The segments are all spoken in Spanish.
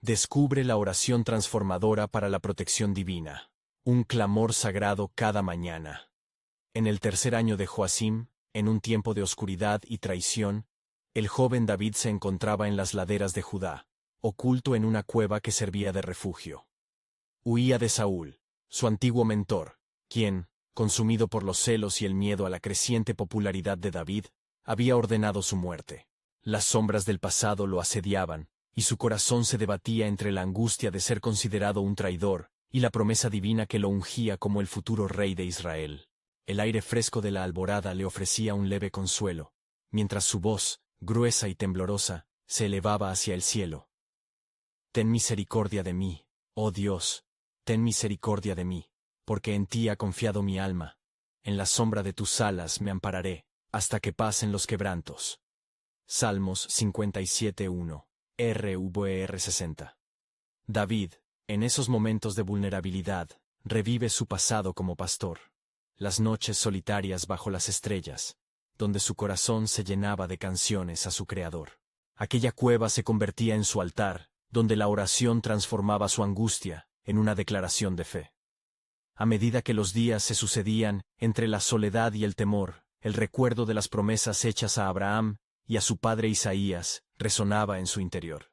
Descubre la oración transformadora para la protección divina. Un clamor sagrado cada mañana. En el tercer año de Joacim, en un tiempo de oscuridad y traición, el joven David se encontraba en las laderas de Judá, oculto en una cueva que servía de refugio. Huía de Saúl, su antiguo mentor, quien, consumido por los celos y el miedo a la creciente popularidad de David, había ordenado su muerte. Las sombras del pasado lo asediaban, y su corazón se debatía entre la angustia de ser considerado un traidor y la promesa divina que lo ungía como el futuro rey de Israel. El aire fresco de la alborada le ofrecía un leve consuelo, mientras su voz, gruesa y temblorosa, se elevaba hacia el cielo. Ten misericordia de mí, oh Dios, ten misericordia de mí, porque en ti ha confiado mi alma. En la sombra de tus alas me ampararé, hasta que pasen los quebrantos. Salmos 57:1, RVR 60. David, en esos momentos de vulnerabilidad, revive su pasado como pastor. Las noches solitarias bajo las estrellas, donde su corazón se llenaba de canciones a su Creador. Aquella cueva se convertía en su altar, donde la oración transformaba su angustia en una declaración de fe. A medida que los días se sucedían, entre la soledad y el temor, el recuerdo de las promesas hechas a Abraham y a su padre Isaías resonaba en su interior.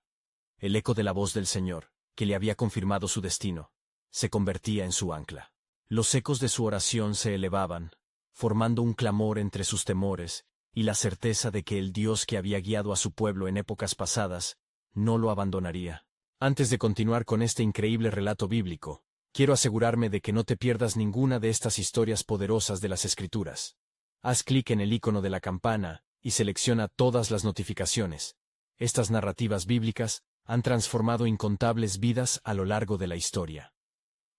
El eco de la voz del Señor, que le había confirmado su destino, se convertía en su ancla. Los ecos de su oración se elevaban, formando un clamor entre sus temores y la certeza de que el Dios que había guiado a su pueblo en épocas pasadas no lo abandonaría. Antes de continuar con este increíble relato bíblico, quiero asegurarme de que no te pierdas ninguna de estas historias poderosas de las Escrituras. Haz clic en el icono de la campana y selecciona todas las notificaciones. Estas narrativas bíblicas han transformado incontables vidas a lo largo de la historia.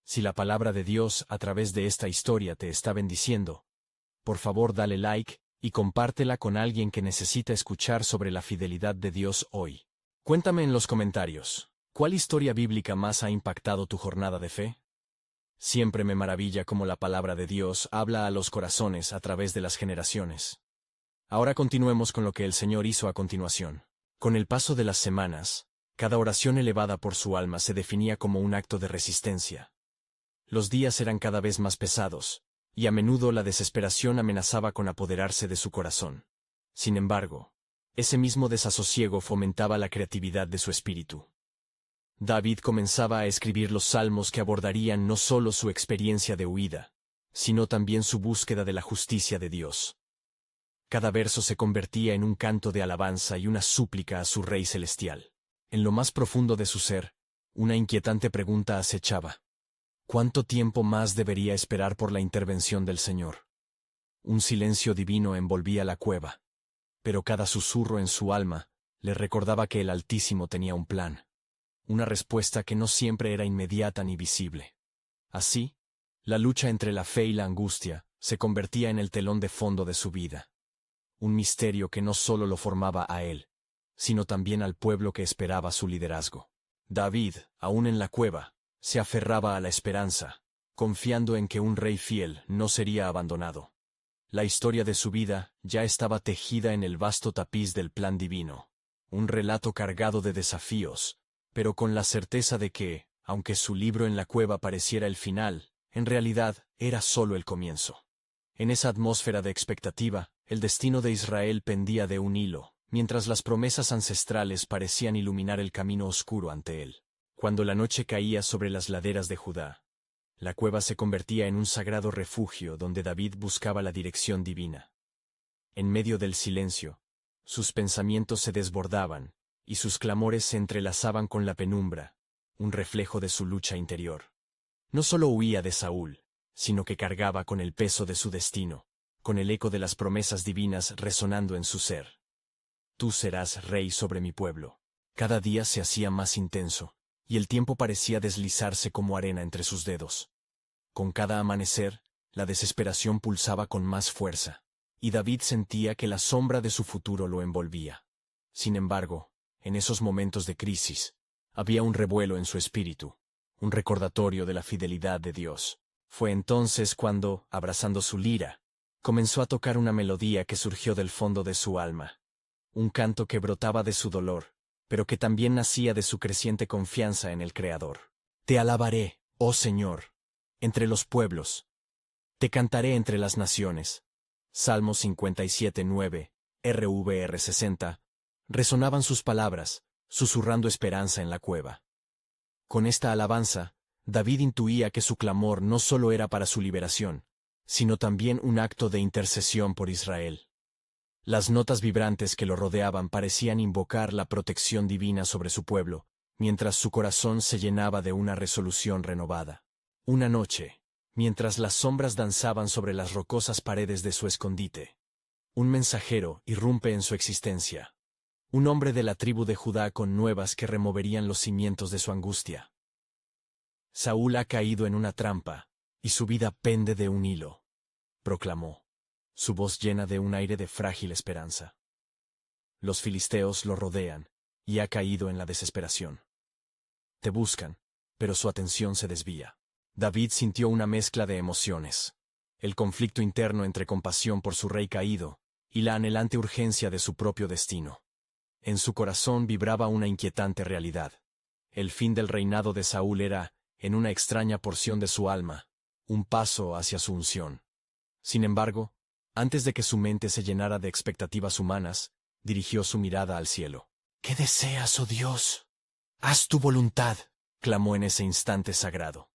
Si la palabra de Dios a través de esta historia te está bendiciendo, por favor dale like y compártela con alguien que necesita escuchar sobre la fidelidad de Dios hoy. Cuéntame en los comentarios, ¿cuál historia bíblica más ha impactado tu jornada de fe? Siempre me maravilla cómo la palabra de Dios habla a los corazones a través de las generaciones. Ahora continuemos con lo que el Señor hizo a continuación. Con el paso de las semanas, cada oración elevada por su alma se definía como un acto de resistencia. Los días eran cada vez más pesados, y a menudo la desesperación amenazaba con apoderarse de su corazón. Sin embargo, ese mismo desasosiego fomentaba la creatividad de su espíritu. David comenzaba a escribir los salmos que abordarían no solo su experiencia de huida, sino también su búsqueda de la justicia de Dios. Cada verso se convertía en un canto de alabanza y una súplica a su Rey Celestial. En lo más profundo de su ser, una inquietante pregunta acechaba. ¿Cuánto tiempo más debería esperar por la intervención del Señor? Un silencio divino envolvía la cueva, pero cada susurro en su alma le recordaba que el Altísimo tenía un plan. Una respuesta que no siempre era inmediata ni visible. Así, la lucha entre la fe y la angustia se convertía en el telón de fondo de su vida. Un misterio que no solo lo formaba a él, sino también al pueblo que esperaba su liderazgo. David, aún en la cueva, se aferraba a la esperanza, confiando en que un rey fiel no sería abandonado. La historia de su vida ya estaba tejida en el vasto tapiz del plan divino. Un relato cargado de desafíos, pero con la certeza de que, aunque su libro en la cueva pareciera el final, en realidad era solo el comienzo. En esa atmósfera de expectativa, el destino de Israel pendía de un hilo, mientras las promesas ancestrales parecían iluminar el camino oscuro ante él. Cuando la noche caía sobre las laderas de Judá, la cueva se convertía en un sagrado refugio donde David buscaba la dirección divina. En medio del silencio, sus pensamientos se desbordaban, y sus clamores se entrelazaban con la penumbra, un reflejo de su lucha interior. No solo huía de Saúl, sino que cargaba con el peso de su destino, con el eco de las promesas divinas resonando en su ser. Tú serás rey sobre mi pueblo. Cada día se hacía más intenso, y el tiempo parecía deslizarse como arena entre sus dedos. Con cada amanecer, la desesperación pulsaba con más fuerza, y David sentía que la sombra de su futuro lo envolvía. Sin embargo, en esos momentos de crisis, había un revuelo en su espíritu, un recordatorio de la fidelidad de Dios. Fue entonces cuando, abrazando su lira, comenzó a tocar una melodía que surgió del fondo de su alma. Un canto que brotaba de su dolor, pero que también nacía de su creciente confianza en el Creador. Te alabaré, oh Señor, entre los pueblos. Te cantaré entre las naciones. Salmo 57:9, RVR 60. Resonaban sus palabras, susurrando esperanza en la cueva. Con esta alabanza, David intuía que su clamor no solo era para su liberación, sino también un acto de intercesión por Israel. Las notas vibrantes que lo rodeaban parecían invocar la protección divina sobre su pueblo, mientras su corazón se llenaba de una resolución renovada. Una noche, mientras las sombras danzaban sobre las rocosas paredes de su escondite, un mensajero irrumpe en su existencia. Un hombre de la tribu de Judá con nuevas que removerían los cimientos de su angustia. Saúl ha caído en una trampa, y su vida pende de un hilo, proclamó, su voz llena de un aire de frágil esperanza. Los filisteos lo rodean, y ha caído en la desesperación. Te buscan, pero su atención se desvía. David sintió una mezcla de emociones. El conflicto interno entre compasión por su rey caído, y la anhelante urgencia de su propio destino. En su corazón vibraba una inquietante realidad. El fin del reinado de Saúl era, en una extraña porción de su alma, un paso hacia su unción. Sin embargo, antes de que su mente se llenara de expectativas humanas, dirigió su mirada al cielo. «¿Qué deseas, oh Dios? Haz tu voluntad», clamó en ese instante sagrado.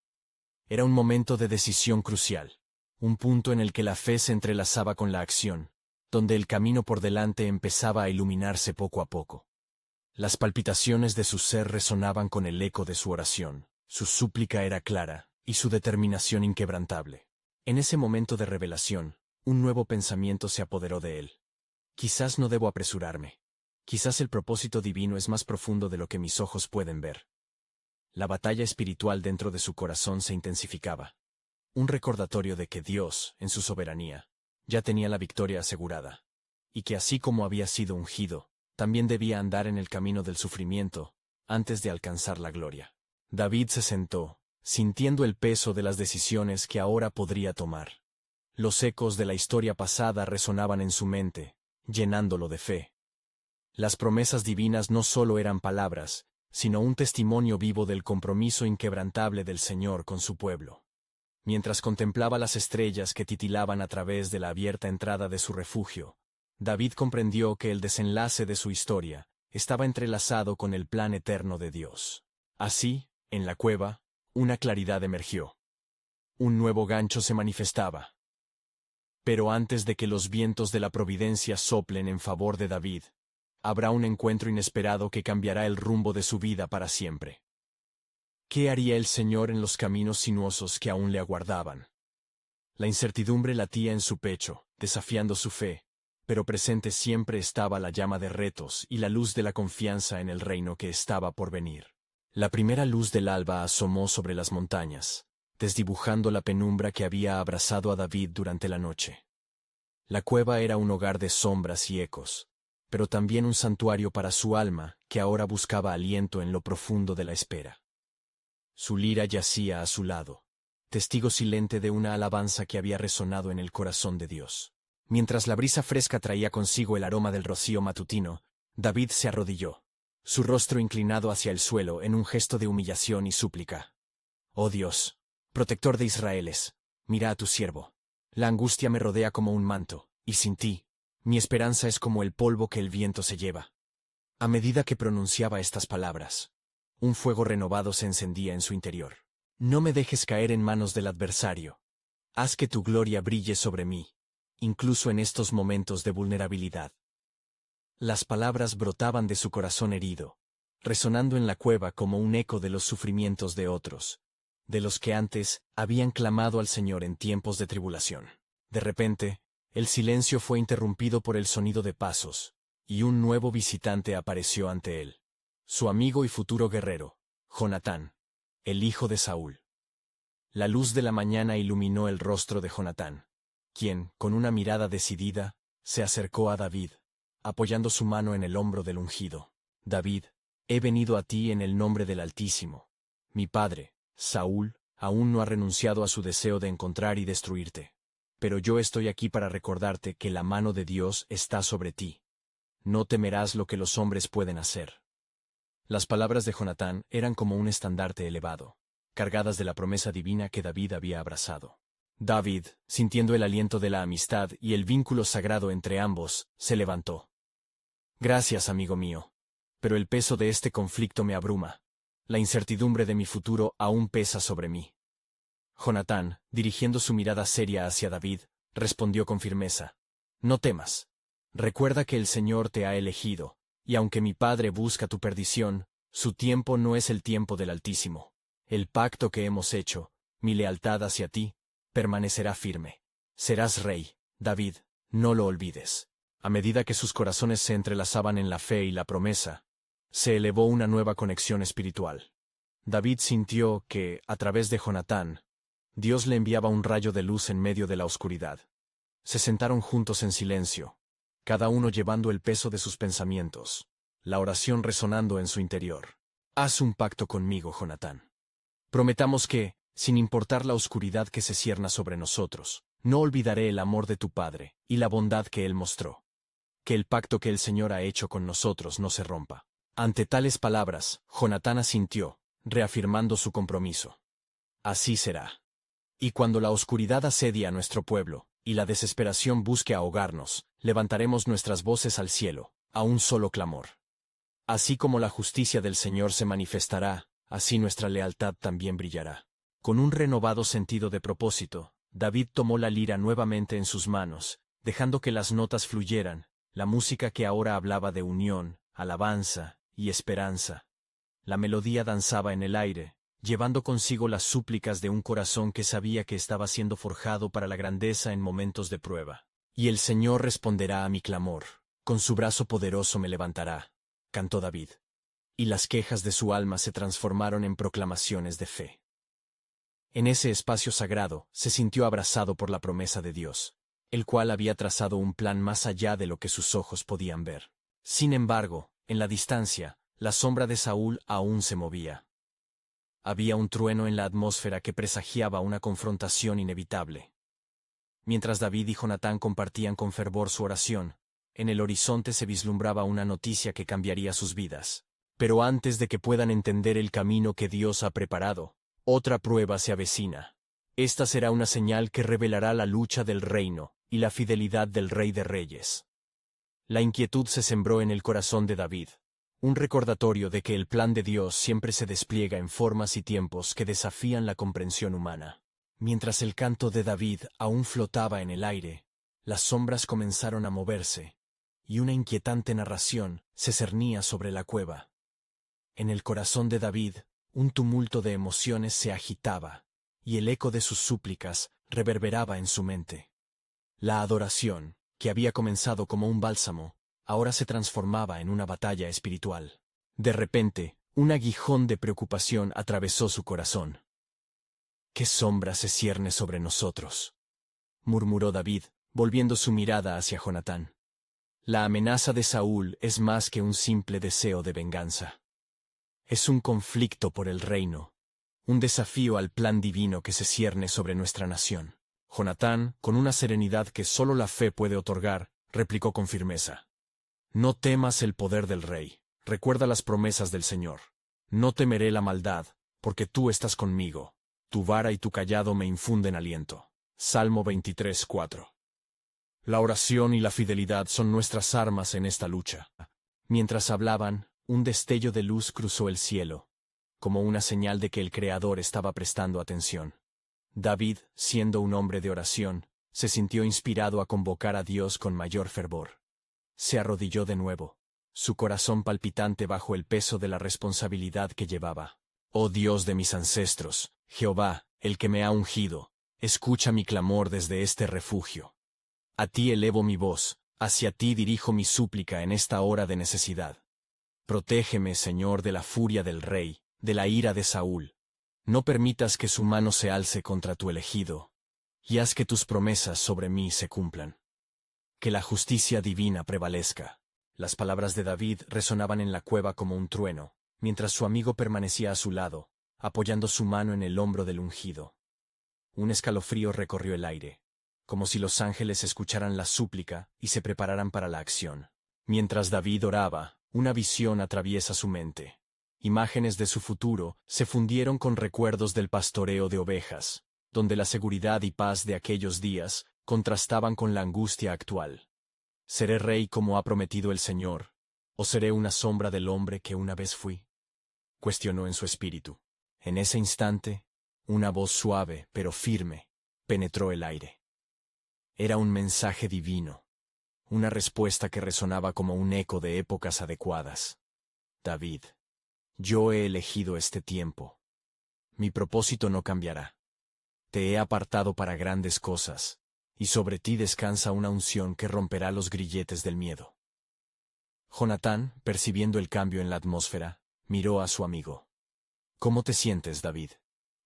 Era un momento de decisión crucial, un punto en el que la fe se entrelazaba con la acción, donde el camino por delante empezaba a iluminarse poco a poco. Las palpitaciones de su ser resonaban con el eco de su oración, su súplica era clara, y su determinación inquebrantable. En ese momento de revelación, un nuevo pensamiento se apoderó de él. Quizás no debo apresurarme. Quizás el propósito divino es más profundo de lo que mis ojos pueden ver. La batalla espiritual dentro de su corazón se intensificaba. Un recordatorio de que Dios, en su soberanía, ya tenía la victoria asegurada, y que así como había sido ungido, también debía andar en el camino del sufrimiento, antes de alcanzar la gloria. David se sentó, sintiendo el peso de las decisiones que ahora podría tomar. Los ecos de la historia pasada resonaban en su mente, llenándolo de fe. Las promesas divinas no solo eran palabras, sino un testimonio vivo del compromiso inquebrantable del Señor con su pueblo. Mientras contemplaba las estrellas que titilaban a través de la abierta entrada de su refugio, David comprendió que el desenlace de su historia estaba entrelazado con el plan eterno de Dios. Así, en la cueva, una claridad emergió. Un nuevo gancho se manifestaba. Pero antes de que los vientos de la providencia soplen en favor de David, habrá un encuentro inesperado que cambiará el rumbo de su vida para siempre. ¿Qué haría el Señor en los caminos sinuosos que aún le aguardaban? La incertidumbre latía en su pecho, desafiando su fe, pero presente siempre estaba la llama de retos y la luz de la confianza en el reino que estaba por venir. La primera luz del alba asomó sobre las montañas, desdibujando la penumbra que había abrazado a David durante la noche. La cueva era un hogar de sombras y ecos, pero también un santuario para su alma que ahora buscaba aliento en lo profundo de la espera. Su lira yacía a su lado, testigo silente de una alabanza que había resonado en el corazón de Dios. Mientras la brisa fresca traía consigo el aroma del rocío matutino, David se arrodilló, su rostro inclinado hacia el suelo en un gesto de humillación y súplica. «Oh Dios, protector de Israeles, mira a tu siervo. La angustia me rodea como un manto, y sin ti, mi esperanza es como el polvo que el viento se lleva». A medida que pronunciaba estas palabras, un fuego renovado se encendía en su interior. «No me dejes caer en manos del adversario. Haz que tu gloria brille sobre mí, incluso en estos momentos de vulnerabilidad». Las palabras brotaban de su corazón herido, resonando en la cueva como un eco de los sufrimientos de otros, de los que antes habían clamado al Señor en tiempos de tribulación. De repente, el silencio fue interrumpido por el sonido de pasos, y un nuevo visitante apareció ante él. Su amigo y futuro guerrero, Jonatán, el hijo de Saúl. La luz de la mañana iluminó el rostro de Jonatán, quien, con una mirada decidida, se acercó a David, apoyando su mano en el hombro del ungido. «David, he venido a ti en el nombre del Altísimo. Mi padre, Saúl, aún no ha renunciado a su deseo de encontrar y destruirte. Pero yo estoy aquí para recordarte que la mano de Dios está sobre ti. No temerás lo que los hombres pueden hacer. Las palabras de Jonatán eran como un estandarte elevado, cargadas de la promesa divina que David había abrazado. David, sintiendo el aliento de la amistad y el vínculo sagrado entre ambos, se levantó. Gracias, amigo mío. Pero el peso de este conflicto me abruma. La incertidumbre de mi futuro aún pesa sobre mí. Jonatán, dirigiendo su mirada seria hacia David, respondió con firmeza. No temas. Recuerda que el Señor te ha elegido, y aunque mi padre busca tu perdición, su tiempo no es el tiempo del Altísimo. El pacto que hemos hecho, mi lealtad hacia ti, permanecerá firme. Serás rey, David, no lo olvides. A medida que sus corazones se entrelazaban en la fe y la promesa, se elevó una nueva conexión espiritual. David sintió que, a través de Jonatán, Dios le enviaba un rayo de luz en medio de la oscuridad. Se sentaron juntos en silencio, cada uno llevando el peso de sus pensamientos, la oración resonando en su interior. Haz un pacto conmigo, Jonatán. Prometamos que, sin importar la oscuridad que se cierna sobre nosotros, no olvidaré el amor de tu Padre y la bondad que Él mostró. Que el pacto que el Señor ha hecho con nosotros no se rompa. Ante tales palabras, Jonatán asintió, reafirmando su compromiso. Así será. Y cuando la oscuridad asedia a nuestro pueblo, y la desesperación busque ahogarnos, levantaremos nuestras voces al cielo, a un solo clamor. Así como la justicia del Señor se manifestará, así nuestra lealtad también brillará. Con un renovado sentido de propósito, David tomó la lira nuevamente en sus manos, dejando que las notas fluyeran, la música que ahora hablaba de unión, alabanza y esperanza. La melodía danzaba en el aire, llevando consigo las súplicas de un corazón que sabía que estaba siendo forjado para la grandeza en momentos de prueba. Y el Señor responderá a mi clamor, con su brazo poderoso me levantará, cantó David. Y las quejas de su alma se transformaron en proclamaciones de fe. En ese espacio sagrado, se sintió abrazado por la promesa de Dios, el cual había trazado un plan más allá de lo que sus ojos podían ver. Sin embargo, en la distancia, la sombra de Saúl aún se movía. Había un trueno en la atmósfera que presagiaba una confrontación inevitable. Mientras David y Jonatán compartían con fervor su oración, en el horizonte se vislumbraba una noticia que cambiaría sus vidas. Pero antes de que puedan entender el camino que Dios ha preparado, otra prueba se avecina. Esta será una señal que revelará la lucha del reino y la fidelidad del Rey de Reyes. La inquietud se sembró en el corazón de David, un recordatorio de que el plan de Dios siempre se despliega en formas y tiempos que desafían la comprensión humana. Mientras el canto de David aún flotaba en el aire, las sombras comenzaron a moverse, y una inquietante narración se cernía sobre la cueva. En el corazón de David, un tumulto de emociones se agitaba, y el eco de sus súplicas reverberaba en su mente. La adoración, que había comenzado como un bálsamo, ahora se transformaba en una batalla espiritual. De repente, un aguijón de preocupación atravesó su corazón. «¿Qué sombra se cierne sobre nosotros?», murmuró David, volviendo su mirada hacia Jonatán. La amenaza de Saúl es más que un simple deseo de venganza. Es un conflicto por el reino, un desafío al plan divino que se cierne sobre nuestra nación. Jonatán, con una serenidad que solo la fe puede otorgar, replicó con firmeza. No temas el poder del rey, recuerda las promesas del Señor. No temeré la maldad, porque tú estás conmigo. Tu vara y tu cayado me infunden aliento. Salmo 23:4. La oración y la fidelidad son nuestras armas en esta lucha. Mientras hablaban, un destello de luz cruzó el cielo, como una señal de que el Creador estaba prestando atención. David, siendo un hombre de oración, se sintió inspirado a convocar a Dios con mayor fervor. Se arrodilló de nuevo, su corazón palpitante bajo el peso de la responsabilidad que llevaba. Oh Dios de mis ancestros, Jehová, el que me ha ungido, escucha mi clamor desde este refugio. A ti elevo mi voz, hacia ti dirijo mi súplica en esta hora de necesidad. Protégeme, Señor, de la furia del rey, de la ira de Saúl. No permitas que su mano se alce contra tu elegido, y haz que tus promesas sobre mí se cumplan. Que la justicia divina prevalezca. Las palabras de David resonaban en la cueva como un trueno, mientras su amigo permanecía a su lado, apoyando su mano en el hombro del ungido. Un escalofrío recorrió el aire, como si los ángeles escucharan la súplica y se prepararan para la acción. Mientras David oraba, una visión atraviesa su mente. Imágenes de su futuro se fundieron con recuerdos del pastoreo de ovejas, donde la seguridad y paz de aquellos días contrastaban con la angustia actual. ¿Seré rey como ha prometido el Señor, o seré una sombra del hombre que una vez fui? Cuestionó en su espíritu. En ese instante, una voz suave pero firme penetró el aire. Era un mensaje divino, una respuesta que resonaba como un eco de épocas adecuadas. David, yo he elegido este tiempo. Mi propósito no cambiará. Te he apartado para grandes cosas, y sobre ti descansa una unción que romperá los grilletes del miedo. Jonatán, percibiendo el cambio en la atmósfera, miró a su amigo. ¿Cómo te sientes, David?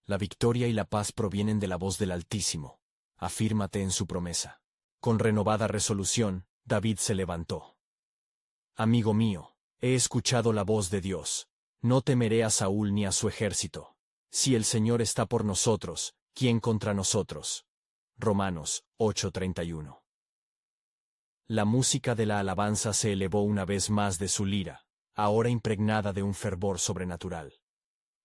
La victoria y la paz provienen de la voz del Altísimo. Afírmate en su promesa. Con renovada resolución, David se levantó. Amigo mío, he escuchado la voz de Dios. No temeré a Saúl ni a su ejército. Si el Señor está por nosotros, ¿quién contra nosotros? Romanos 8:31. La música de la alabanza se elevó una vez más de su lira, ahora impregnada de un fervor sobrenatural.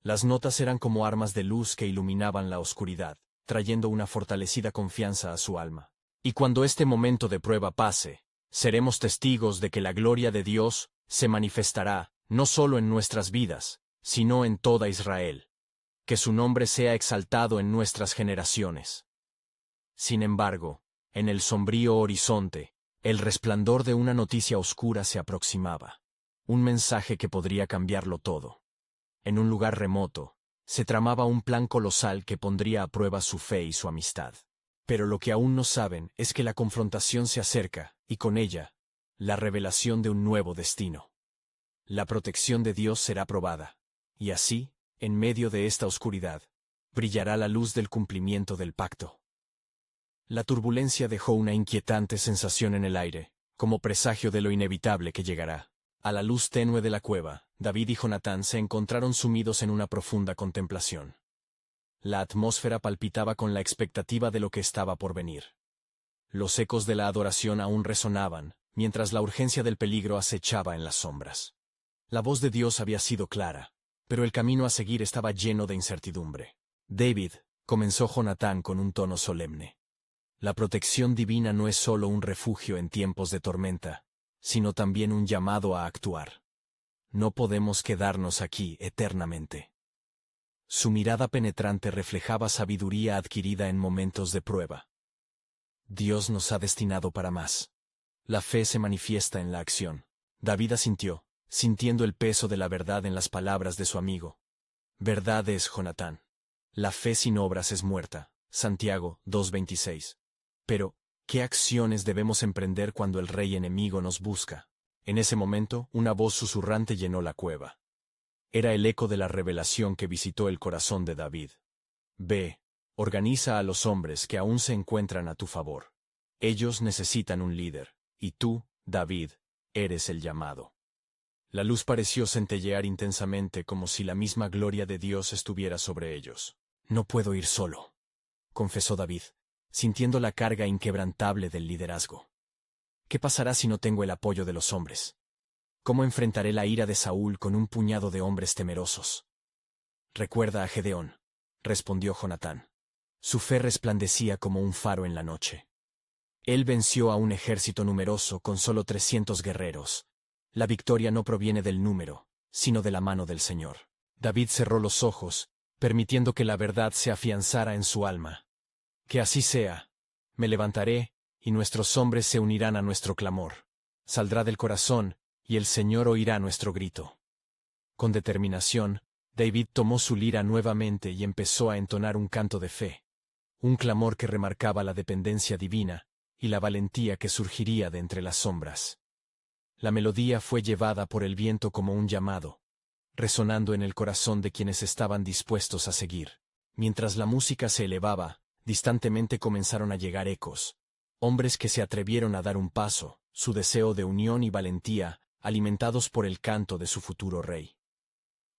Las notas eran como armas de luz que iluminaban la oscuridad, trayendo una fortalecida confianza a su alma. Y cuando este momento de prueba pase, seremos testigos de que la gloria de Dios se manifestará, no solo en nuestras vidas, sino en toda Israel. Que su nombre sea exaltado en nuestras generaciones. Sin embargo, en el sombrío horizonte, el resplandor de una noticia oscura se aproximaba. Un mensaje que podría cambiarlo todo. En un lugar remoto, se tramaba un plan colosal que pondría a prueba su fe y su amistad. Pero lo que aún no saben es que la confrontación se acerca, y con ella, la revelación de un nuevo destino. La protección de Dios será probada, y así, en medio de esta oscuridad, brillará la luz del cumplimiento del pacto. La turbulencia dejó una inquietante sensación en el aire, como presagio de lo inevitable que llegará. A la luz tenue de la cueva, David y Jonatán se encontraron sumidos en una profunda contemplación. La atmósfera palpitaba con la expectativa de lo que estaba por venir. Los ecos de la adoración aún resonaban, mientras la urgencia del peligro acechaba en las sombras. La voz de Dios había sido clara, pero el camino a seguir estaba lleno de incertidumbre. David, comenzó Jonatán con un tono solemne. La protección divina no es solo un refugio en tiempos de tormenta, sino también un llamado a actuar. No podemos quedarnos aquí eternamente. Su mirada penetrante reflejaba sabiduría adquirida en momentos de prueba. Dios nos ha destinado para más. La fe se manifiesta en la acción. David asintió, sintiendo el peso de la verdad en las palabras de su amigo. Verdad es, Jonatán. La fe sin obras es muerta. Santiago 2:26. Pero, ¿qué acciones debemos emprender cuando el rey enemigo nos busca? En ese momento, una voz susurrante llenó la cueva. Era el eco de la revelación que visitó el corazón de David. Ve, organiza a los hombres que aún se encuentran a tu favor. Ellos necesitan un líder, y tú, David, eres el llamado. La luz pareció centellear intensamente como si la misma gloria de Dios estuviera sobre ellos. No puedo ir solo, confesó David, sintiendo la carga inquebrantable del liderazgo. ¿Qué pasará si no tengo el apoyo de los hombres? ¿Cómo enfrentaré la ira de Saúl con un puñado de hombres temerosos? Recuerda a Gedeón, respondió Jonatán. Su fe resplandecía como un faro en la noche. Él venció a un ejército numeroso con solo 300 guerreros. La victoria no proviene del número, sino de la mano del Señor. David cerró los ojos, permitiendo que la verdad se afianzara en su alma. Que así sea. Me levantaré, y nuestros hombres se unirán a nuestro clamor. Saldrá del corazón, y el Señor oirá nuestro grito. Con determinación, David tomó su lira nuevamente y empezó a entonar un canto de fe. Un clamor que remarcaba la dependencia divina, y la valentía que surgiría de entre las sombras. La melodía fue llevada por el viento como un llamado, resonando en el corazón de quienes estaban dispuestos a seguir. Mientras la música se elevaba, distantemente comenzaron a llegar ecos. Hombres que se atrevieron a dar un paso, su deseo de unión y valentía, alimentados por el canto de su futuro rey.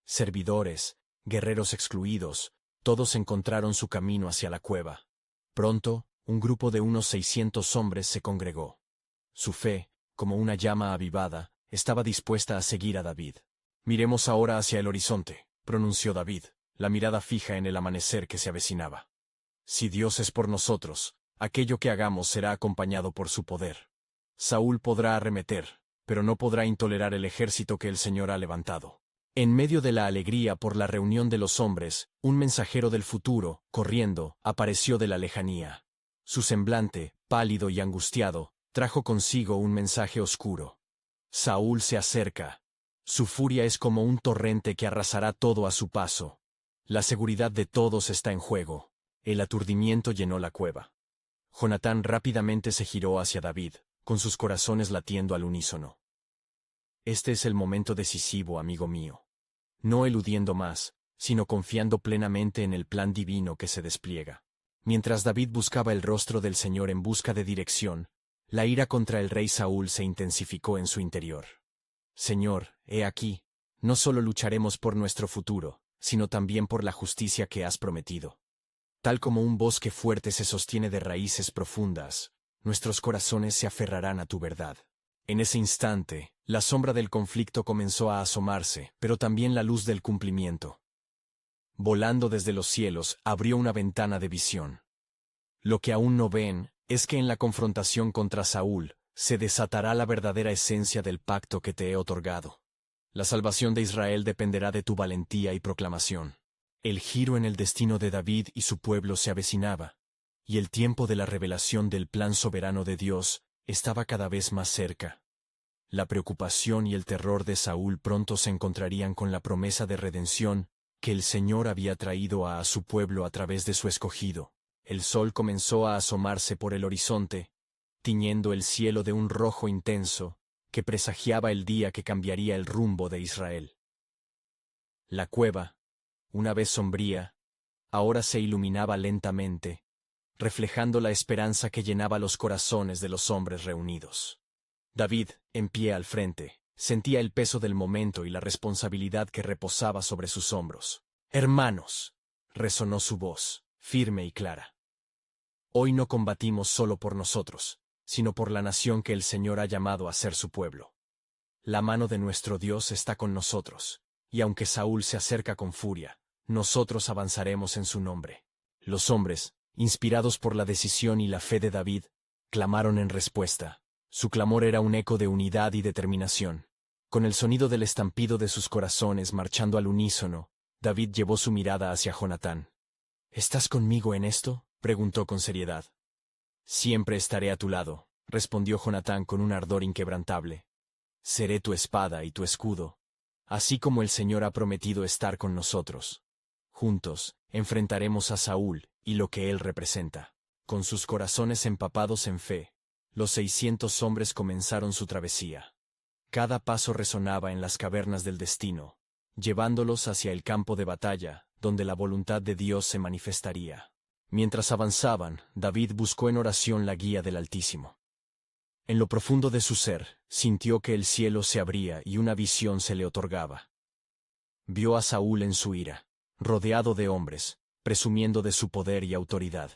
Servidores, guerreros excluidos, todos encontraron su camino hacia la cueva. Pronto, un grupo de unos 600 hombres se congregó. Su fe, como una llama avivada, estaba dispuesta a seguir a David. Miremos ahora hacia el horizonte, pronunció David, la mirada fija en el amanecer que se avecinaba. Si Dios es por nosotros, aquello que hagamos será acompañado por su poder. Saúl podrá arremeter, pero no podrá intolerar el ejército que el Señor ha levantado. En medio de la alegría por la reunión de los hombres, un mensajero del futuro, corriendo, apareció de la lejanía. Su semblante, pálido y angustiado, trajo consigo un mensaje oscuro. Saúl se acerca. Su furia es como un torrente que arrasará todo a su paso. La seguridad de todos está en juego. El aturdimiento llenó la cueva. Jonatán rápidamente se giró hacia David, con sus corazones latiendo al unísono. Este es el momento decisivo, amigo mío. No eludiendo más, sino confiando plenamente en el plan divino que se despliega. Mientras David buscaba el rostro del Señor en busca de dirección, la ira contra el rey Saúl se intensificó en su interior. Señor, he aquí, no solo lucharemos por nuestro futuro, sino también por la justicia que has prometido. Tal como un bosque fuerte se sostiene de raíces profundas, nuestros corazones se aferrarán a tu verdad. En ese instante, la sombra del conflicto comenzó a asomarse, pero también la luz del cumplimiento. Volando desde los cielos, abrió una ventana de visión. Lo que aún no ven, es que en la confrontación contra Saúl, se desatará la verdadera esencia del pacto que te he otorgado. La salvación de Israel dependerá de tu valentía y proclamación. El giro en el destino de David y su pueblo se avecinaba, y el tiempo de la revelación del plan soberano de Dios estaba cada vez más cerca. La preocupación y el terror de Saúl pronto se encontrarían con la promesa de redención que el Señor había traído a su pueblo a través de su escogido. El sol comenzó a asomarse por el horizonte, tiñendo el cielo de un rojo intenso, que presagiaba el día que cambiaría el rumbo de Israel. La cueva, una vez sombría, ahora se iluminaba lentamente, reflejando la esperanza que llenaba los corazones de los hombres reunidos. David, en pie al frente, sentía el peso del momento y la responsabilidad que reposaba sobre sus hombros. «Hermanos», resonó su voz, firme y clara. «Hoy no combatimos solo por nosotros, sino por la nación que el Señor ha llamado a ser su pueblo. La mano de nuestro Dios está con nosotros, y aunque Saúl se acerca con furia, nosotros avanzaremos en su nombre». Los hombres, inspirados por la decisión y la fe de David, clamaron en respuesta. Su clamor era un eco de unidad y determinación. Con el sonido del estampido de sus corazones marchando al unísono, David llevó su mirada hacia Jonatán. «¿Estás conmigo en esto?», preguntó con seriedad. «Siempre estaré a tu lado», respondió Jonatán con un ardor inquebrantable. «Seré tu espada y tu escudo, así como el Señor ha prometido estar con nosotros. Juntos, enfrentaremos a Saúl y lo que él representa». Con sus corazones empapados en fe, los 600 hombres comenzaron su travesía. Cada paso resonaba en las cavernas del destino, llevándolos hacia el campo de batalla, donde la voluntad de Dios se manifestaría. Mientras avanzaban, David buscó en oración la guía del Altísimo. En lo profundo de su ser, sintió que el cielo se abría y una visión se le otorgaba. Vio a Saúl en su ira, rodeado de hombres, presumiendo de su poder y autoridad.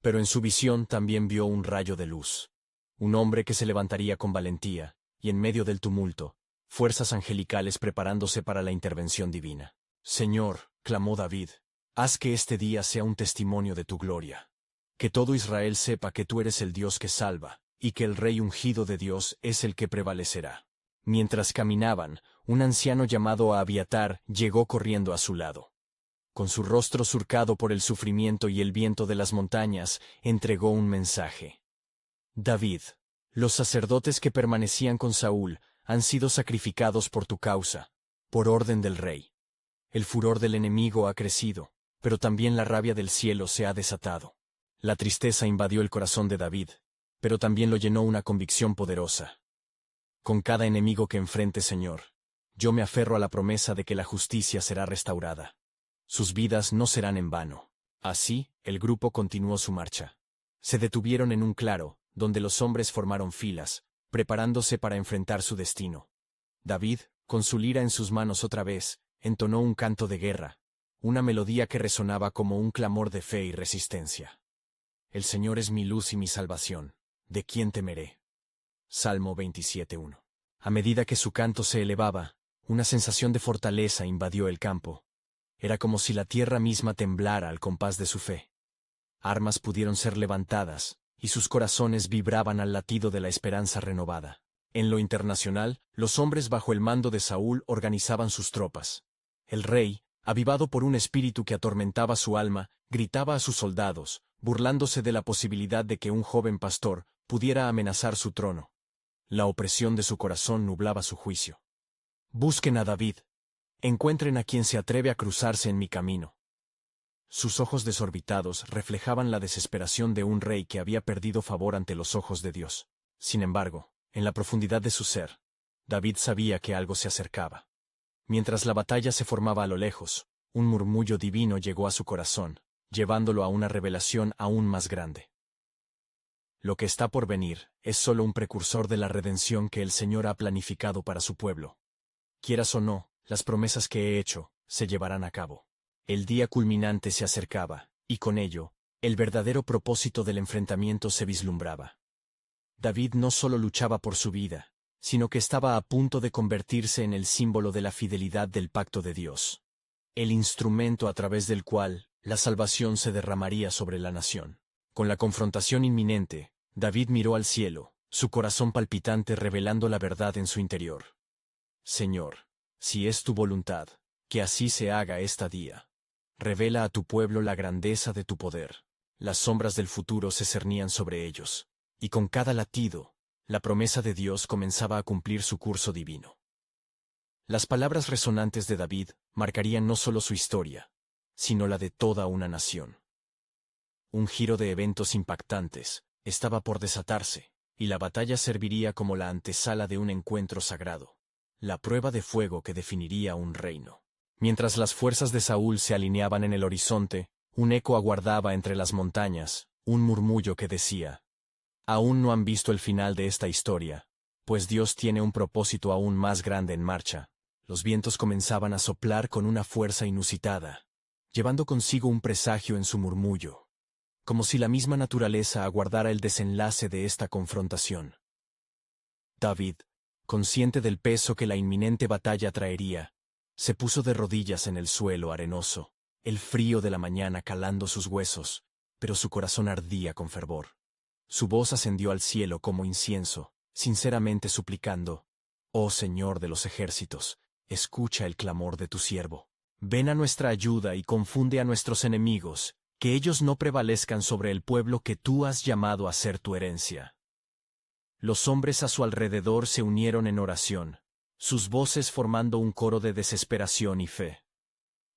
Pero en su visión también vio un rayo de luz, un hombre que se levantaría con valentía, y en medio del tumulto, fuerzas angelicales preparándose para la intervención divina. «Señor», clamó David, «haz que este día sea un testimonio de tu gloria. Que todo Israel sepa que tú eres el Dios que salva, y que el Rey ungido de Dios es el que prevalecerá». Mientras caminaban, un anciano llamado Abiatar llegó corriendo a su lado. Con su rostro surcado por el sufrimiento y el viento de las montañas, entregó un mensaje. «David, los sacerdotes que permanecían con Saúl han sido sacrificados por tu causa, por orden del rey. El furor del enemigo ha crecido, pero también la rabia del cielo se ha desatado». La tristeza invadió el corazón de David, pero también lo llenó una convicción poderosa. «Con cada enemigo que enfrente, Señor, yo me aferro a la promesa de que la justicia será restaurada. Sus vidas no serán en vano». Así, el grupo continuó su marcha. Se detuvieron en un claro, donde los hombres formaron filas, preparándose para enfrentar su destino. David, con su lira en sus manos otra vez, entonó un canto de guerra, una melodía que resonaba como un clamor de fe y resistencia. «El Señor es mi luz y mi salvación, ¿de quién temeré?». Salmo 27:1. A medida que su canto se elevaba, Una sensación de fortaleza invadió el campo. Era como si la tierra misma temblara al compás de su fe. Armas pudieron ser levantadas, y sus corazones vibraban al latido de la esperanza renovada. En lo internacional, los hombres bajo el mando de Saúl organizaban sus tropas. El rey, avivado por un espíritu que atormentaba su alma, gritaba a sus soldados, burlándose de la posibilidad de que un joven pastor pudiera amenazar su trono. La opresión de su corazón nublaba su juicio. Busquen a David. Encuentren a quien se atreve a cruzarse en mi camino. Sus ojos desorbitados reflejaban la desesperación de un rey que había perdido favor ante los ojos de Dios. Sin embargo, en la profundidad de su ser, David sabía que algo se acercaba. Mientras la batalla se formaba a lo lejos, un murmullo divino llegó a su corazón, llevándolo a una revelación aún más grande. Lo que está por venir es solo un precursor de la redención que el Señor ha planificado para su pueblo. Quieras o no, las promesas que he hecho se llevarán a cabo. El día culminante se acercaba, y con ello, el verdadero propósito del enfrentamiento se vislumbraba. David no solo luchaba por su vida, sino que estaba a punto de convertirse en el símbolo de la fidelidad del pacto de Dios. El instrumento a través del cual la salvación se derramaría sobre la nación. Con la confrontación inminente, David miró al cielo, su corazón palpitante revelando la verdad en su interior. Señor, si es tu voluntad, que así se haga esta día. Revela a tu pueblo la grandeza de tu poder. Las sombras del futuro se cernían sobre ellos, y con cada latido, la promesa de Dios comenzaba a cumplir su curso divino. Las palabras resonantes de David marcarían no solo su historia, sino la de toda una nación. Un giro de eventos impactantes estaba por desatarse, y la batalla serviría como la antesala de un encuentro sagrado, la prueba de fuego que definiría un reino. Mientras las fuerzas de Saúl se alineaban en el horizonte, un eco aguardaba entre las montañas, un murmullo que decía: aún no han visto el final de esta historia, pues Dios tiene un propósito aún más grande en marcha. Los vientos comenzaban a soplar con una fuerza inusitada, llevando consigo un presagio en su murmullo, como si la misma naturaleza aguardara el desenlace de esta confrontación. David, consciente del peso que la inminente batalla traería, se puso de rodillas en el suelo arenoso, el frío de la mañana calando sus huesos, pero su corazón ardía con fervor. Su voz ascendió al cielo como incienso, sinceramente suplicando: oh Señor de los ejércitos, escucha el clamor de tu siervo. Ven a nuestra ayuda y confunde a nuestros enemigos, que ellos no prevalezcan sobre el pueblo que tú has llamado a ser tu herencia. Los hombres a su alrededor se unieron en oración, sus voces formando un coro de desesperación y fe.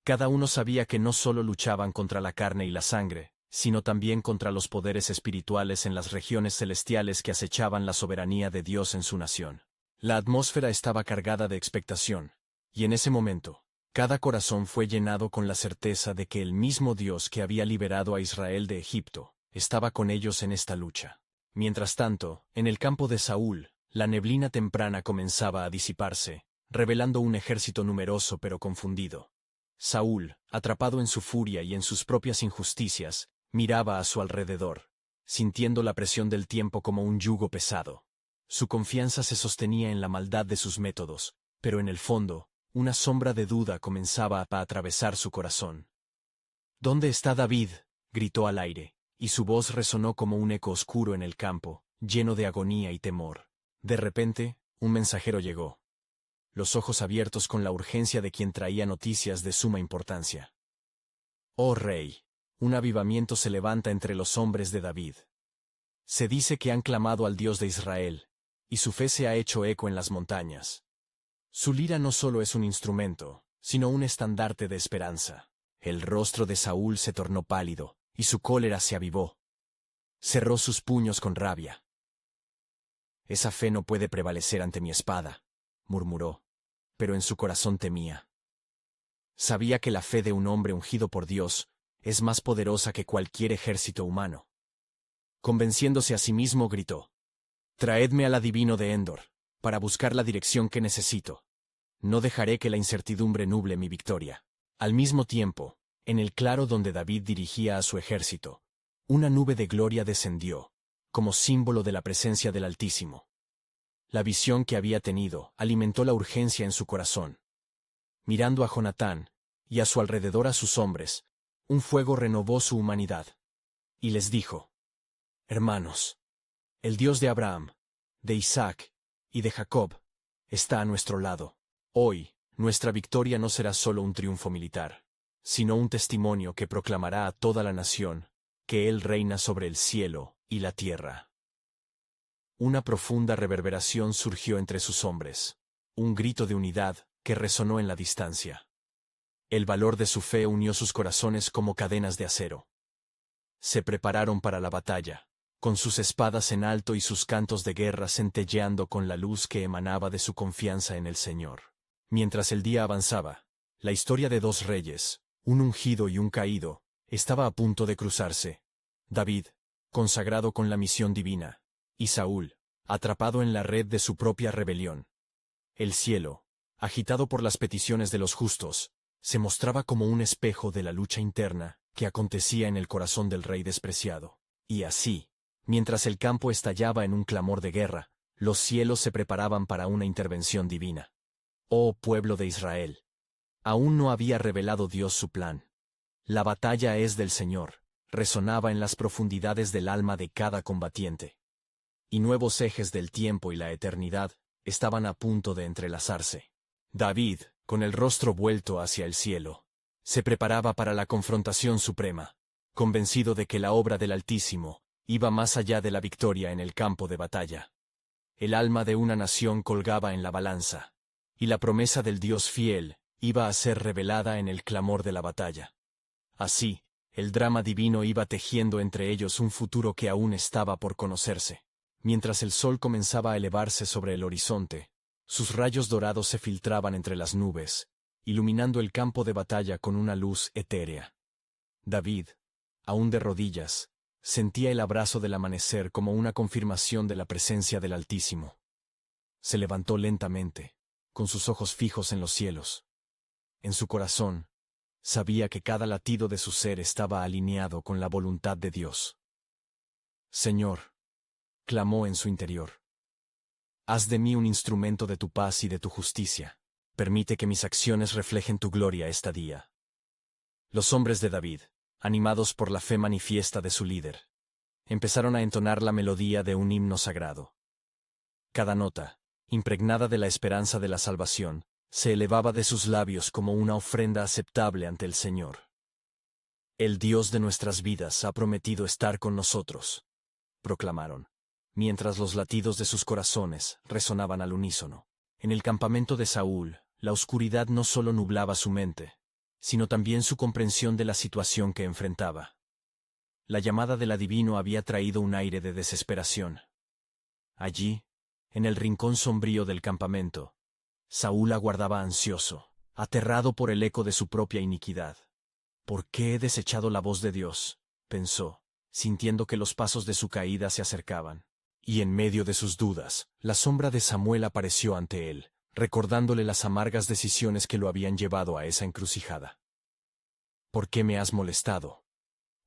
Cada uno sabía que no solo luchaban contra la carne y la sangre, sino también contra los poderes espirituales en las regiones celestiales que acechaban la soberanía de Dios en su nación. La atmósfera estaba cargada de expectación, y en ese momento, cada corazón fue llenado con la certeza de que el mismo Dios que había liberado a Israel de Egipto, estaba con ellos en esta lucha. Mientras tanto, en el campo de Saúl, la neblina temprana comenzaba a disiparse, revelando un ejército numeroso pero confundido. Saúl, atrapado en su furia y en sus propias injusticias, miraba a su alrededor, sintiendo la presión del tiempo como un yugo pesado. Su confianza se sostenía en la maldad de sus métodos, pero en el fondo, una sombra de duda comenzaba a atravesar su corazón. ¿Dónde está David?, gritó al aire, y su voz resonó como un eco oscuro en el campo, lleno de agonía y temor. De repente, un mensajero llegó, los ojos abiertos con la urgencia de quien traía noticias de suma importancia. Oh rey, un avivamiento se levanta entre los hombres de David. Se dice que han clamado al Dios de Israel, y su fe se ha hecho eco en las montañas. Su lira no solo es un instrumento, sino un estandarte de esperanza. El rostro de Saúl se tornó pálido, y su cólera se avivó. Cerró sus puños con rabia. Esa fe no puede prevalecer ante mi espada, murmuró, pero en su corazón temía. Sabía que la fe de un hombre ungido por Dios es más poderosa que cualquier ejército humano. Convenciéndose a sí mismo, gritó: traedme al adivino de Endor, para buscar la dirección que necesito. No dejaré que la incertidumbre nuble mi victoria. Al mismo tiempo, en el claro donde David dirigía a su ejército, una nube de gloria descendió, como símbolo de la presencia del Altísimo. La visión que había tenido alimentó la urgencia en su corazón. Mirando a Jonatán, y a su alrededor a sus hombres, un fuego renovó su humanidad. Y les dijo: Hermanos, el Dios de Abraham, de Isaac y de Jacob está a nuestro lado. Hoy, nuestra victoria no será solo un triunfo militar, sino un testimonio que proclamará a toda la nación que Él reina sobre el cielo y la tierra. Una profunda reverberación surgió entre sus hombres, un grito de unidad que resonó en la distancia. El valor de su fe unió sus corazones como cadenas de acero. Se prepararon para la batalla, con sus espadas en alto y sus cantos de guerra centelleando con la luz que emanaba de su confianza en el Señor. Mientras el día avanzaba, la historia de dos reyes, un ungido y un caído, estaba a punto de cruzarse. David, consagrado con la misión divina, y Saúl, atrapado en la red de su propia rebelión. El cielo, agitado por las peticiones de los justos, se mostraba como un espejo de la lucha interna que acontecía en el corazón del rey despreciado. Y así, mientras el campo estallaba en un clamor de guerra, los cielos se preparaban para una intervención divina. Oh pueblo de Israel, aún no había revelado Dios su plan. La batalla es del Señor, resonaba en las profundidades del alma de cada combatiente. Y nuevos ejes del tiempo y la eternidad estaban a punto de entrelazarse. David, con el rostro vuelto hacia el cielo, se preparaba para la confrontación suprema, convencido de que la obra del Altísimo iba más allá de la victoria en el campo de batalla. El alma de una nación colgaba en la balanza, y la promesa del Dios fiel iba a ser revelada en el clamor de la batalla. Así, el drama divino iba tejiendo entre ellos un futuro que aún estaba por conocerse. Mientras el sol comenzaba a elevarse sobre el horizonte, sus rayos dorados se filtraban entre las nubes, iluminando el campo de batalla con una luz etérea. David, aún de rodillas, sentía el abrazo del amanecer como una confirmación de la presencia del Altísimo. Se levantó lentamente, con sus ojos fijos en los cielos. En su corazón, sabía que cada latido de su ser estaba alineado con la voluntad de Dios. Señor, clamó en su interior, haz de mí un instrumento de tu paz y de tu justicia. Permite que mis acciones reflejen tu gloria este día. Los hombres de David, animados por la fe manifiesta de su líder, empezaron a entonar la melodía de un himno sagrado. Cada nota, impregnada de la esperanza de la salvación, se elevaba de sus labios como una ofrenda aceptable ante el Señor. El Dios de nuestras vidas ha prometido estar con nosotros, proclamaron, mientras los latidos de sus corazones resonaban al unísono. En el campamento de Saúl, la oscuridad no solo nublaba su mente, sino también su comprensión de la situación que enfrentaba. La llamada del adivino había traído un aire de desesperación. Allí, en el rincón sombrío del campamento, Saúl aguardaba ansioso, aterrado por el eco de su propia iniquidad. ¿Por qué he desechado la voz de Dios?, pensó, sintiendo que los pasos de su caída se acercaban. Y en medio de sus dudas, la sombra de Samuel apareció ante él, recordándole las amargas decisiones que lo habían llevado a esa encrucijada. ¿Por qué me has molestado?,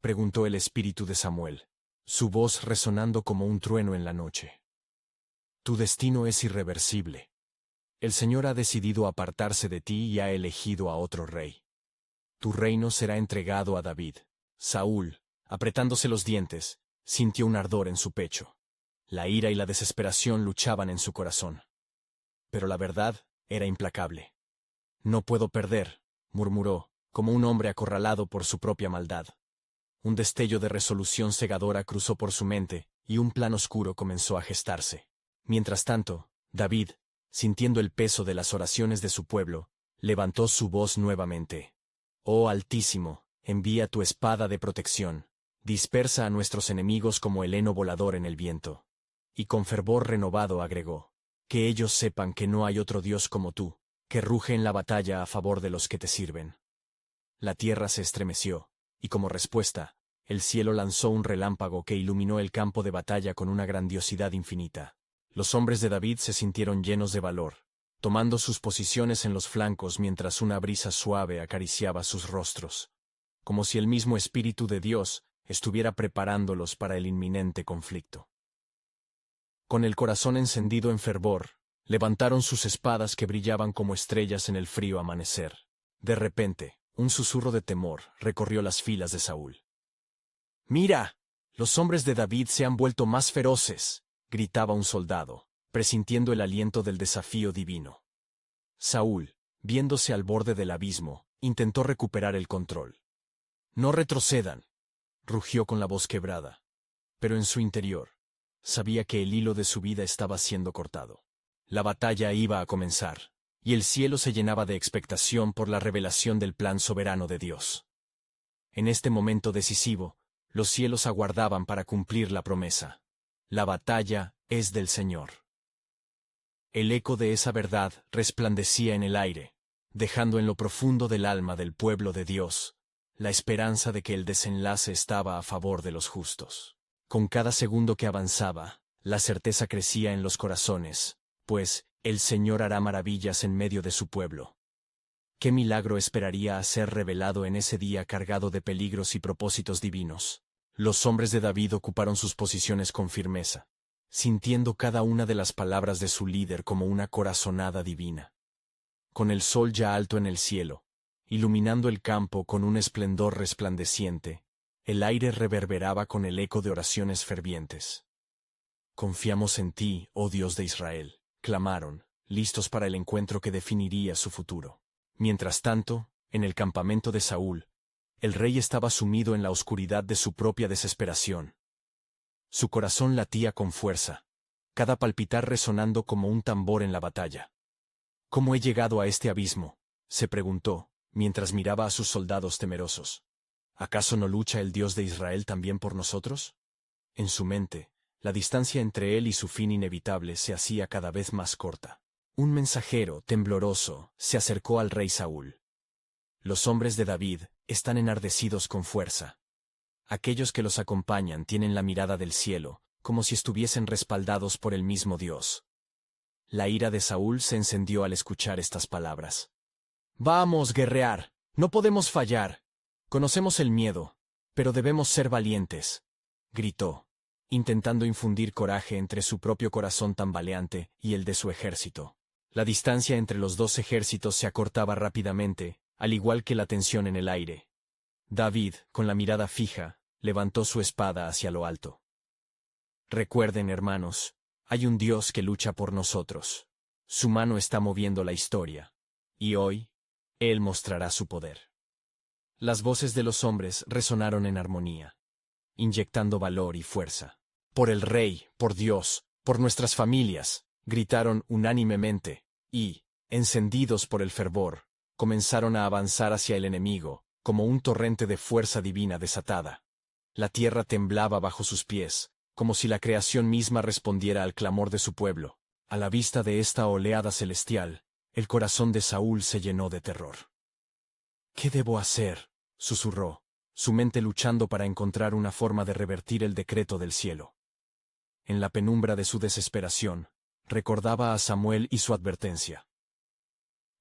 preguntó el espíritu de Samuel, su voz resonando como un trueno en la noche. Tu destino es irreversible. El Señor ha decidido apartarse de ti y ha elegido a otro rey. Tu reino será entregado a David. Saúl, apretándose los dientes, sintió un ardor en su pecho. La ira y la desesperación luchaban en su corazón. Pero la verdad era implacable. No puedo perder, murmuró, como un hombre acorralado por su propia maldad. Un destello de resolución cegadora cruzó por su mente, y un plan oscuro comenzó a gestarse. Mientras tanto, David, sintiendo el peso de las oraciones de su pueblo, levantó su voz nuevamente. Oh Altísimo, envía tu espada de protección, dispersa a nuestros enemigos como el heno volador en el viento. Y con fervor renovado agregó, que ellos sepan que no hay otro Dios como tú, que ruge en la batalla a favor de los que te sirven. La tierra se estremeció, y como respuesta, el cielo lanzó un relámpago que iluminó el campo de batalla con una grandiosidad infinita. Los hombres de David se sintieron llenos de valor, tomando sus posiciones en los flancos mientras una brisa suave acariciaba sus rostros, como si el mismo Espíritu de Dios estuviera preparándolos para el inminente conflicto. Con el corazón encendido en fervor, levantaron sus espadas que brillaban como estrellas en el frío amanecer. De repente, un susurro de temor recorrió las filas de Saúl. «¡Mira! Los hombres de David se han vuelto más feroces», gritaba un soldado, presintiendo el aliento del desafío divino. Saúl, viéndose al borde del abismo, intentó recuperar el control. «¡No retrocedan!», rugió con la voz quebrada. Pero en su interior, sabía que el hilo de su vida estaba siendo cortado. La batalla iba a comenzar, y el cielo se llenaba de expectación por la revelación del plan soberano de Dios. En este momento decisivo, los cielos aguardaban para cumplir la promesa. La batalla es del Señor. El eco de esa verdad resplandecía en el aire, dejando en lo profundo del alma del pueblo de Dios la esperanza de que el desenlace estaba a favor de los justos. Con cada segundo que avanzaba, la certeza crecía en los corazones, pues el Señor hará maravillas en medio de su pueblo. ¿Qué milagro esperaría a ser revelado en ese día cargado de peligros y propósitos divinos? Los hombres de David ocuparon sus posiciones con firmeza, sintiendo cada una de las palabras de su líder como una corazonada divina. Con el sol ya alto en el cielo, iluminando el campo con un esplendor resplandeciente, el aire reverberaba con el eco de oraciones fervientes. «Confiamos en ti, oh Dios de Israel», clamaron, listos para el encuentro que definiría su futuro. Mientras tanto, en el campamento de Saúl, el rey estaba sumido en la oscuridad de su propia desesperación. Su corazón latía con fuerza, cada palpitar resonando como un tambor en la batalla. «¿Cómo he llegado a este abismo?», se preguntó, mientras miraba a sus soldados temerosos. «¿Acaso no lucha el Dios de Israel también por nosotros?». En su mente, la distancia entre él y su fin inevitable se hacía cada vez más corta. Un mensajero, tembloroso, se acercó al rey Saúl. «Los hombres de David están enardecidos con fuerza. Aquellos que los acompañan tienen la mirada del cielo, como si estuviesen respaldados por el mismo Dios». La ira de Saúl se encendió al escuchar estas palabras. «Vamos, guerrear, no podemos fallar. Conocemos el miedo, pero debemos ser valientes», gritó, intentando infundir coraje entre su propio corazón tambaleante y el de su ejército. La distancia entre los dos ejércitos se acortaba rápidamente, al igual que la tensión en el aire. David, con la mirada fija, levantó su espada hacia lo alto. «Recuerden, hermanos, hay un Dios que lucha por nosotros. Su mano está moviendo la historia. Y hoy, Él mostrará su poder». Las voces de los hombres resonaron en armonía, inyectando valor y fuerza. «Por el Rey, por Dios, por nuestras familias», gritaron unánimemente, y, encendidos por el fervor, comenzaron a avanzar hacia el enemigo, como un torrente de fuerza divina desatada. La tierra temblaba bajo sus pies, como si la creación misma respondiera al clamor de su pueblo. A la vista de esta oleada celestial, el corazón de Saúl se llenó de terror. «¿Qué debo hacer?», susurró, su mente luchando para encontrar una forma de revertir el decreto del cielo. En la penumbra de su desesperación, recordaba a Samuel y su advertencia.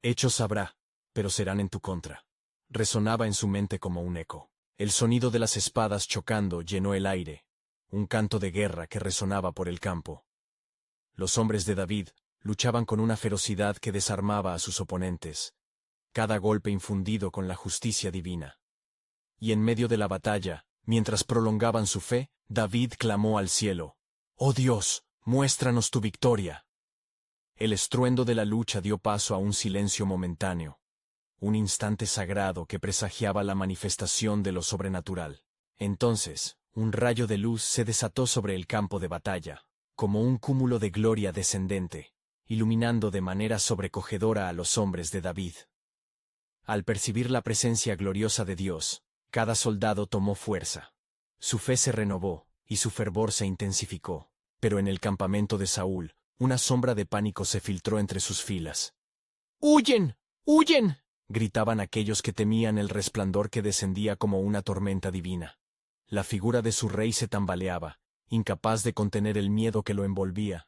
«Hechos habrá, pero serán en tu contra», resonaba en su mente como un eco. El sonido de las espadas chocando llenó el aire, un canto de guerra que resonaba por el campo. Los hombres de David luchaban con una ferocidad que desarmaba a sus oponentes, cada golpe infundido con la justicia divina. Y en medio de la batalla, mientras prolongaban su fe, David clamó al cielo: «Oh Dios, muéstranos tu victoria». El estruendo de la lucha dio paso a un silencio momentáneo, un instante sagrado que presagiaba la manifestación de lo sobrenatural. Entonces, un rayo de luz se desató sobre el campo de batalla, como un cúmulo de gloria descendente, iluminando de manera sobrecogedora a los hombres de David. Al percibir la presencia gloriosa de Dios, cada soldado tomó fuerza. Su fe se renovó, y su fervor se intensificó. Pero en el campamento de Saúl, una sombra de pánico se filtró entre sus filas. «¡Huyen! ¡Huyen!», gritaban aquellos que temían el resplandor que descendía como una tormenta divina. La figura de su rey se tambaleaba, incapaz de contener el miedo que lo envolvía.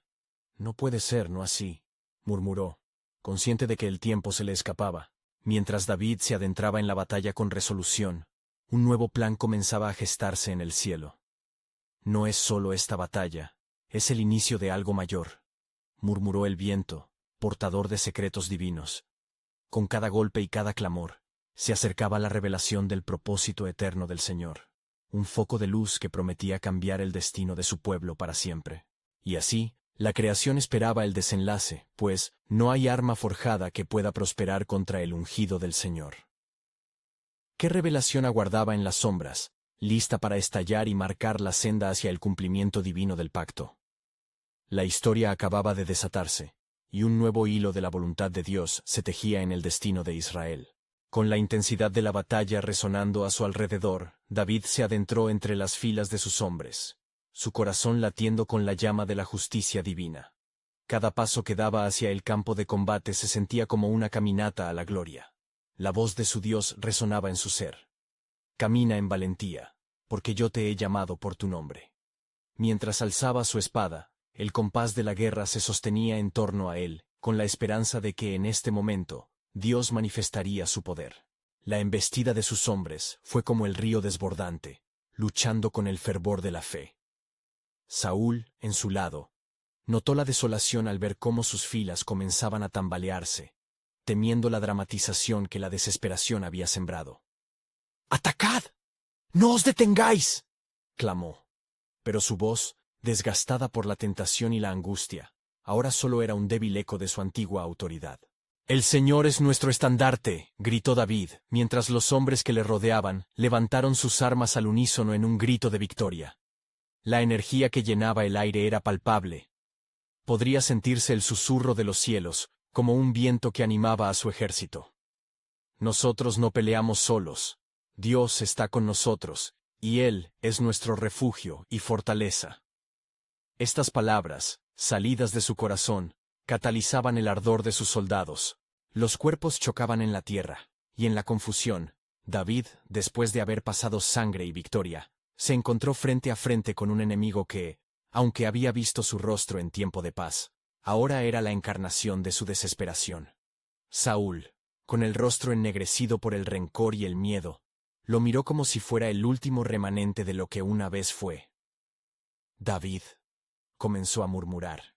«No puede ser, no así», murmuró, consciente de que el tiempo se le escapaba. Mientras David se adentraba en la batalla con resolución, un nuevo plan comenzaba a gestarse en el cielo. «No es solo esta batalla, Es el inicio de algo mayor, murmuró el viento, portador de secretos divinos. Con cada golpe y cada clamor, se acercaba la revelación del propósito eterno del Señor, un foco de luz que prometía cambiar el destino de su pueblo para siempre. Y así, la creación esperaba el desenlace, pues no hay arma forjada que pueda prosperar contra el ungido del Señor. ¿Qué revelación aguardaba en las sombras, lista para estallar y marcar la senda hacia el cumplimiento divino del pacto? La historia acababa de desatarse, y un nuevo hilo de la voluntad de Dios se tejía en el destino de Israel. Con la intensidad de la batalla resonando a su alrededor, David se adentró entre las filas de sus hombres, su corazón latiendo con la llama de la justicia divina. Cada paso que daba hacia el campo de combate se sentía como una caminata a la gloria. La voz de su Dios resonaba en su ser. Camina en valentía, porque yo te he llamado por tu nombre. Mientras alzaba su espada, el compás de la guerra se sostenía en torno a él, con la esperanza de que en este momento, Dios manifestaría su poder. La embestida de sus hombres fue como el río desbordante, luchando con el fervor de la fe. Saúl, en su lado, notó la desolación al ver cómo sus filas comenzaban a tambalearse, temiendo la dramatización que la desesperación había sembrado. «¡Atacad! ¡No os detengáis!», clamó. Pero su voz, desgastada por la tentación y la angustia, ahora solo era un débil eco de su antigua autoridad. «El Señor es nuestro estandarte», gritó David, mientras los hombres que le rodeaban levantaron sus armas al unísono en un grito de victoria. La energía que llenaba el aire era palpable. Podría sentirse el susurro de los cielos, como un viento que animaba a su ejército. «Nosotros no peleamos solos. Dios está con nosotros, y Él es nuestro refugio y fortaleza». Estas palabras, salidas de su corazón, catalizaban el ardor de sus soldados. Los cuerpos chocaban en la tierra, y en la confusión, David, después de haber pasado sangre y victoria, se encontró frente a frente con un enemigo que, aunque había visto su rostro en tiempo de paz, ahora era la encarnación de su desesperación. Saúl, con el rostro ennegrecido por el rencor y el miedo, lo miró como si fuera el último remanente de lo que una vez fue. «David», comenzó a murmurar,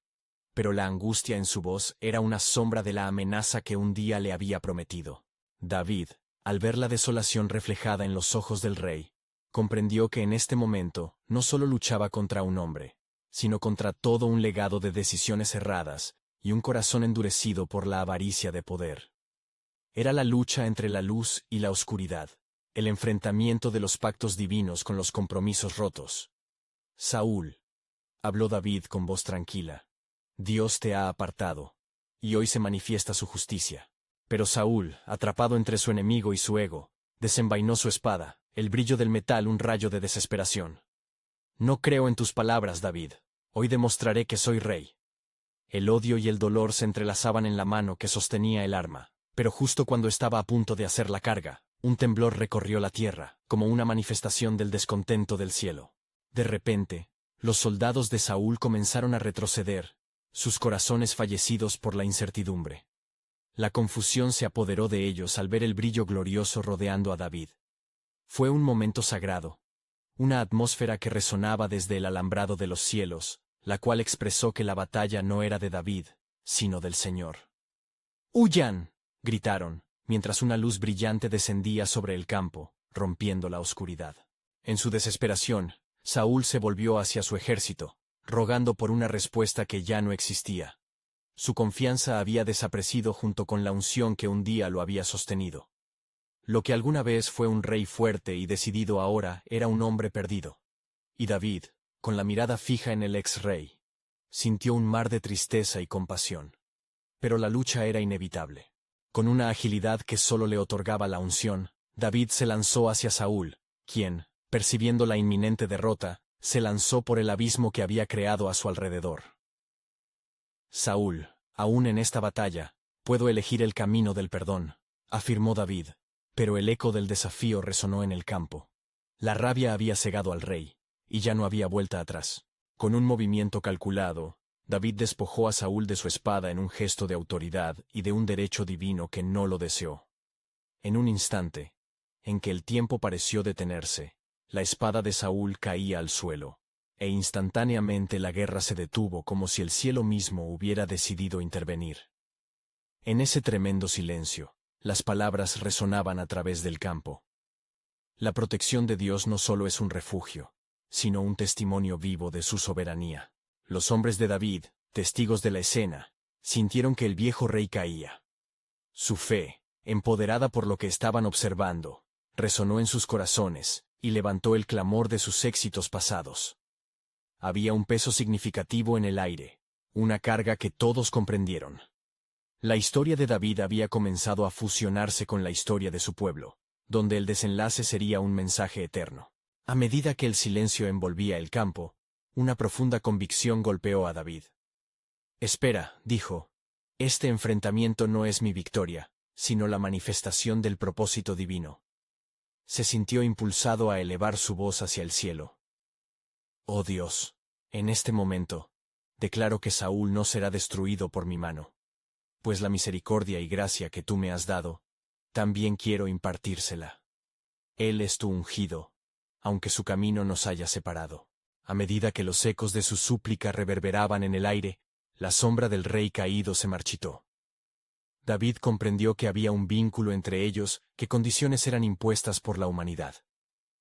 pero la angustia en su voz era una sombra de la amenaza que un día le había prometido. David, al ver la desolación reflejada en los ojos del rey, comprendió que en este momento no solo luchaba contra un hombre, sino contra todo un legado de decisiones erradas y un corazón endurecido por la avaricia de poder. Era la lucha entre la luz y la oscuridad, el enfrentamiento de los pactos divinos con los compromisos rotos. «Saúl», habló David con voz tranquila, «Dios te ha apartado, y hoy se manifiesta su justicia». Pero Saúl, atrapado entre su enemigo y su ego, desenvainó su espada, el brillo del metal un rayo de desesperación. «No creo en tus palabras, David. Hoy demostraré que soy rey». El odio y el dolor se entrelazaban en la mano que sostenía el arma, pero justo cuando estaba a punto de hacer la carga, un temblor recorrió la tierra, como una manifestación del descontento del cielo. De repente, los soldados de Saúl comenzaron a retroceder, sus corazones fallecidos por la incertidumbre. La confusión se apoderó de ellos al ver el brillo glorioso rodeando a David. Fue un momento sagrado, una atmósfera que resonaba desde el alambrado de los cielos, la cual expresó que la batalla no era de David, sino del Señor. «¡Huyan!», gritaron, mientras una luz brillante descendía sobre el campo, rompiendo la oscuridad. En su desesperación, Saúl se volvió hacia su ejército, rogando por una respuesta que ya no existía. Su confianza había desaparecido junto con la unción que un día lo había sostenido. Lo que alguna vez fue un rey fuerte y decidido ahora era un hombre perdido. Y David, con la mirada fija en el ex-rey, sintió un mar de tristeza y compasión. Pero la lucha era inevitable. Con una agilidad que solo le otorgaba la unción, David se lanzó hacia Saúl, quien, percibiendo la inminente derrota, se lanzó por el abismo que había creado a su alrededor. «Saúl, aún en esta batalla, puedo elegir el camino del perdón», afirmó David, pero el eco del desafío resonó en el campo. La rabia había cegado al rey, y ya no había vuelta atrás. Con un movimiento calculado, David despojó a Saúl de su espada en un gesto de autoridad y de un derecho divino que no lo deseó. En un instante, en que el tiempo pareció detenerse, la espada de Saúl caía al suelo, e instantáneamente la guerra se detuvo como si el cielo mismo hubiera decidido intervenir. En ese tremendo silencio, las palabras resonaban a través del campo. La protección de Dios no solo es un refugio, sino un testimonio vivo de su soberanía. Los hombres de David, testigos de la escena, sintieron que el viejo rey caía. Su fe, empoderada por lo que estaban observando, resonó en sus corazones y levantó el clamor de sus éxitos pasados. Había un peso significativo en el aire, una carga que todos comprendieron. La historia de David había comenzado a fusionarse con la historia de su pueblo, donde el desenlace sería un mensaje eterno. A medida que el silencio envolvía el campo, una profunda convicción golpeó a David. «Espera», dijo, «este enfrentamiento no es mi victoria, sino la manifestación del propósito divino». Se sintió impulsado a elevar su voz hacia el cielo. «Oh Dios, en este momento, declaro que Saúl no será destruido por mi mano, pues la misericordia y gracia que tú me has dado, también quiero impartírsela. Él es tu ungido, aunque su camino nos haya separado». A medida que los ecos de su súplica reverberaban en el aire, la sombra del rey caído se marchitó. David comprendió que había un vínculo entre ellos, que condiciones eran impuestas por la humanidad.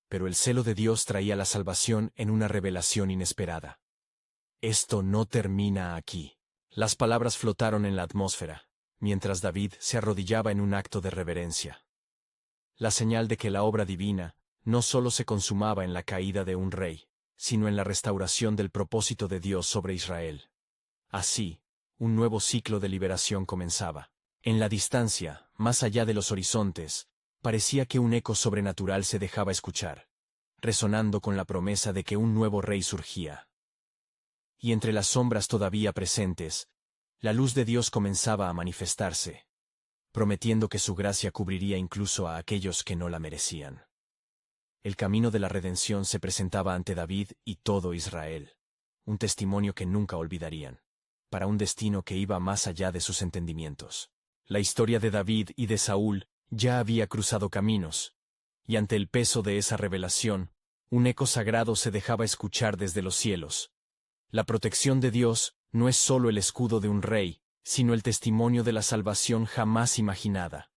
Pero el celo de Dios traía la salvación en una revelación inesperada. «Esto no termina aquí». Las palabras flotaron en la atmósfera, mientras David se arrodillaba en un acto de reverencia. La señal de que la obra divina no solo se consumaba en la caída de un rey, sino en la restauración del propósito de Dios sobre Israel. Así, un nuevo ciclo de liberación comenzaba. En la distancia, más allá de los horizontes, parecía que un eco sobrenatural se dejaba escuchar, resonando con la promesa de que un nuevo rey surgía. Y entre las sombras todavía presentes, la luz de Dios comenzaba a manifestarse, prometiendo que su gracia cubriría incluso a aquellos que no la merecían. El camino de la redención se presentaba ante David y todo Israel, un testimonio que nunca olvidarían, para un destino que iba más allá de sus entendimientos. La historia de David y de Saúl ya había cruzado caminos, y ante el peso de esa revelación, un eco sagrado se dejaba escuchar desde los cielos. La protección de Dios no es solo el escudo de un rey, sino el testimonio de la salvación jamás imaginada.